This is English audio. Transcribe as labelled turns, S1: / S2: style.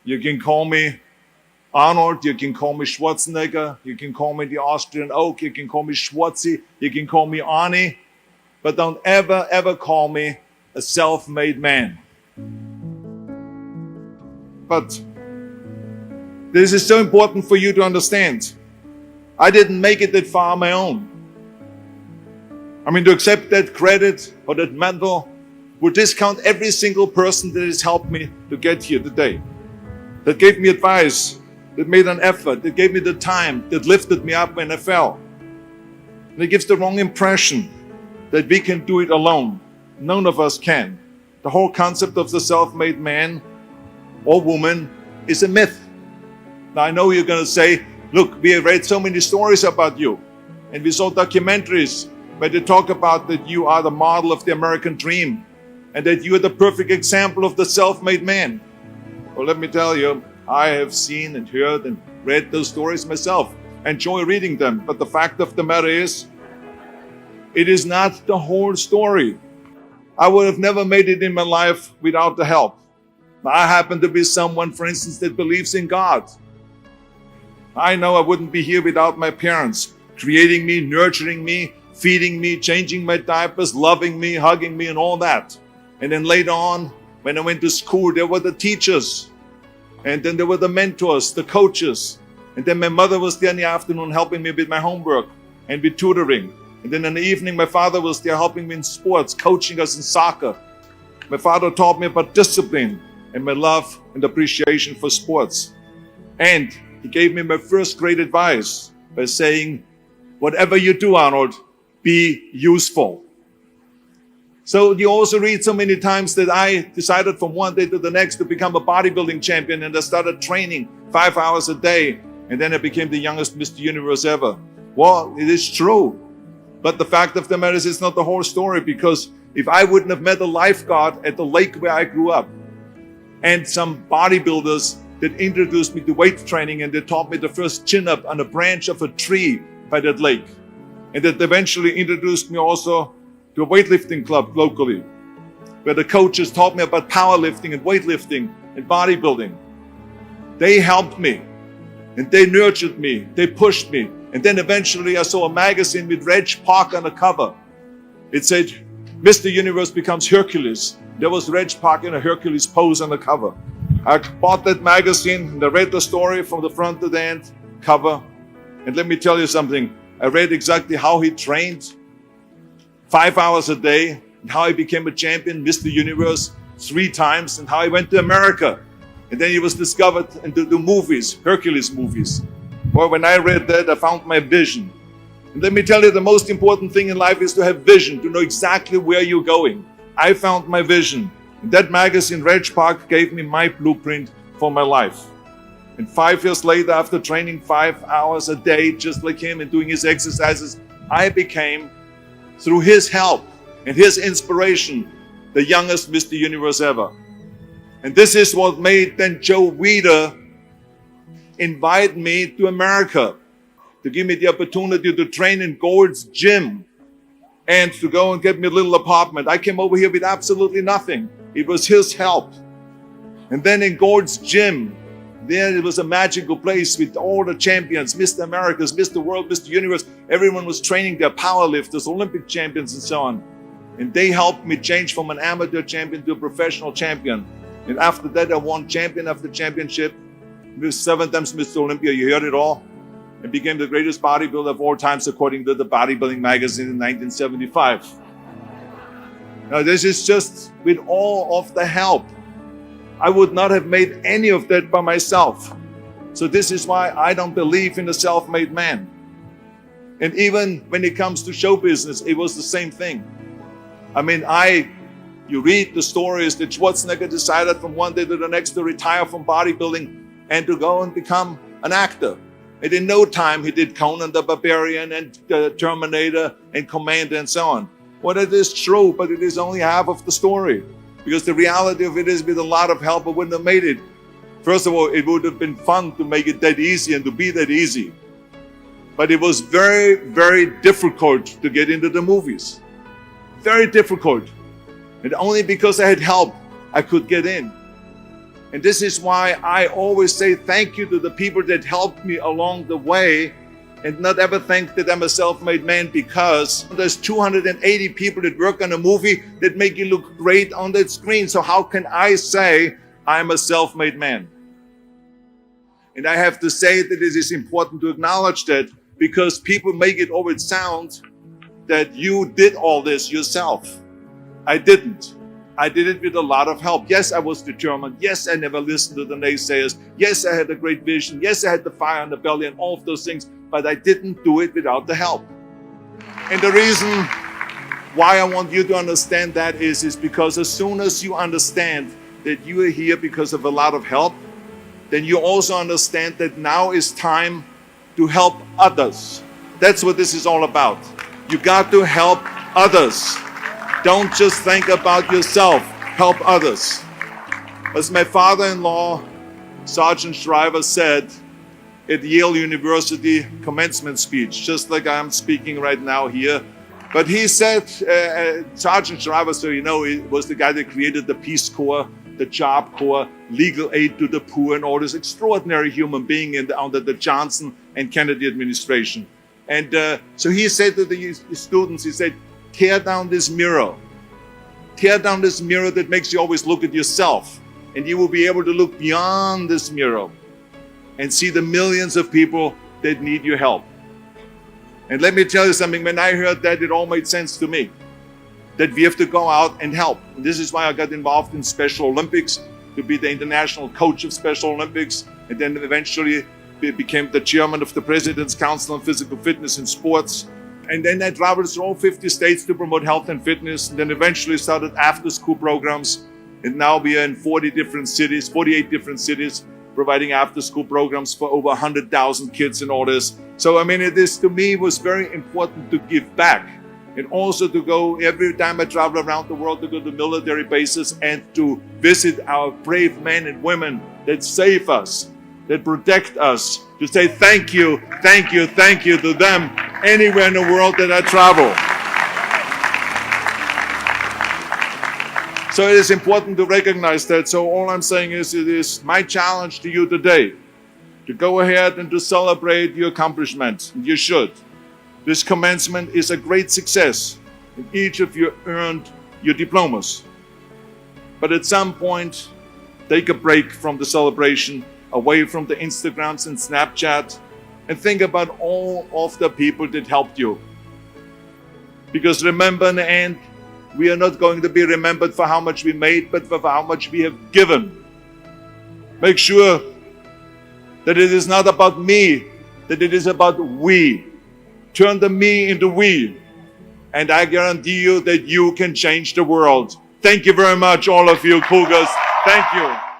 S1: You can call me Arnold, you can call me Schwarzenegger, you can call me the Austrian Oak, you can call me Schwarzi, you can call me Arnie, but don't ever, ever call me a self-made man. But this is so important for you to understand. I didn't make it that far on my own. I mean, to accept that credit or that mantle would discount every single person that has helped me to get here today, that gave me advice, that made an effort, that gave me the time, that lifted me up when I fell. And it gives the wrong impression that we can do it alone. None of us can. The whole concept of the self-made man or woman is a myth. Now I know you're going to say, look, we have read so many stories about you, and we saw documentaries where they talk about that you are the model of the American dream and that you are the perfect example of the self-made man. Well, let me tell you, I have seen and heard and read those stories myself. I enjoy reading them, but the fact of the matter is, it is not the whole story. I would have never made it in my life without the help. I happen to be someone, for instance, that believes in God. I know I wouldn't be here without my parents, creating me, nurturing me, feeding me, changing my diapers, loving me, hugging me, and all that. And then later on, when I went to school, there were the teachers. And then there were the mentors, the coaches. And then my mother was there in the afternoon helping me with my homework and with tutoring. And then in the evening, my father was there helping me in sports, coaching us in soccer. My father taught me about discipline and my love and appreciation for sports. And he gave me my first great advice by saying, whatever you do, Arnold, be useful. So you also read so many times that I decided from one day to the next to become a bodybuilding champion, and I started training 5 hours a day, and then I became the youngest Mr. Universe ever. Well, it is true. But the fact of the matter is, it's not the whole story, because if I wouldn't have met a lifeguard at the lake where I grew up, and some bodybuilders that introduced me to weight training, and they taught me the first chin-up on a branch of a tree by that lake, and that eventually introduced me also to a weightlifting club locally, where the coaches taught me about powerlifting and weightlifting and bodybuilding. They helped me, and they nurtured me, they pushed me. And then eventually I saw a magazine with Reg Park on the cover. It said, Mr. Universe becomes Hercules. There was Reg Park in a Hercules pose on the cover. I bought that magazine and I read the story from the front to the end cover. And let me tell you something. I read exactly how he trained 5 hours a day, and how he became a champion, Mr. Universe, 3 times, and how he went to America. And then he was discovered in the movies, Hercules movies. Well, when I read that, I found my vision. And let me tell you, the most important thing in life is to have vision, to know exactly where you're going. I found my vision. And that magazine, Reg Park, gave me my blueprint for my life. And 5 years later, after training 5 hours a day, just like him, and doing his exercises, I became, through his help and his inspiration, the youngest Mr. Universe ever. And this is what made then Joe Weider invite me to America, to give me the opportunity to train in Gold's Gym and to go and get me a little apartment. I came over here with absolutely nothing. It was his help. And then in Gold's Gym, there it was a magical place with all the champions, Mr. Americas, Mr. World, Mr. Universe. Everyone was training their powerlifters, Olympic champions, and so on. And they helped me change from an amateur champion to a professional champion. And after that, I won champion after championship. I was 7 times Mr. Olympia, you heard it all. And became the greatest bodybuilder of all times, according to the Bodybuilding magazine in 1975. Now, this is just with all of the help. I would not have made any of that by myself. So this is why I don't believe in a self-made man. And even when it comes to show business, it was the same thing. I mean, you read the stories that Schwarzenegger decided from one day to the next to retire from bodybuilding and to go and become an actor. And in no time, he did Conan the Barbarian and Terminator and Commander and so on. Well, it is true, but it is only half of the story. Because the reality of it is, with a lot of help, I wouldn't have made it. First of all, it would have been fun to make it that easy and to be that easy. But it was very, very difficult to get into the movies. Very difficult. And only because I had help, I could get in. And this is why I always say thank you to the people that helped me along the way, and not ever think that I'm a self-made man, because there's 280 people that work on a movie that make you look great on that screen. So how can I say I'm a self-made man? And I have to say that it is important to acknowledge that, because people make it always sound that you did all this yourself. I didn't. I did it with a lot of help. Yes, I was determined. Yes, I never listened to the naysayers. Yes, I had a great vision. Yes, I had the fire in the belly and all of those things, but I didn't do it without the help. And the reason why I want you to understand that is because as soon as you understand that you are here because of a lot of help, then you also understand that now is time to help others. That's what this is all about. You got to help others. Don't just think about yourself. Help others. As my father-in-law, Sergeant Shriver, said at Yale University commencement speech, just like I'm speaking right now here. But he said, Sergeant Shriver, so you know, he was the guy that created the Peace Corps, the Job Corps, legal aid to the poor, and all this extraordinary human being under the Johnson and Kennedy administration. And so he said to the students, he said, tear down this mirror. Tear down this mirror that makes you always look at yourself. And you will be able to look beyond this mirror and see the millions of people that need your help. And let me tell you something, when I heard that, it all made sense to me. That we have to go out and help. And this is why I got involved in Special Olympics, to be the international coach of Special Olympics, and then eventually became the chairman of the President's Council on Physical Fitness in Sports. And then I traveled through all 50 states to promote health and fitness, and then eventually started after-school programs. And now we are in 48 different cities, providing after-school programs for over 100,000 kids and all this. So, I mean, it is, to me, was very important to give back. And also to go, every time I travel around the world, to go to military bases and to visit our brave men and women that save us, that protect us, to say thank you, thank you, thank you to them anywhere in the world that I travel. So it is important to recognize that. So all I'm saying is, it is my challenge to you today to go ahead and to celebrate your accomplishments. You should. This commencement is a great success, and each of you earned your diplomas. But at some point, take a break from the celebration, away from the Instagrams and Snapchat, and think about all of the people that helped you. Because remember, in the end, we are not going to be remembered for how much we made, but for how much we have given. Make sure that it is not about me, that it is about we. Turn the me into we. And I guarantee you that you can change the world. Thank you very much, all of you Cougars. Thank you.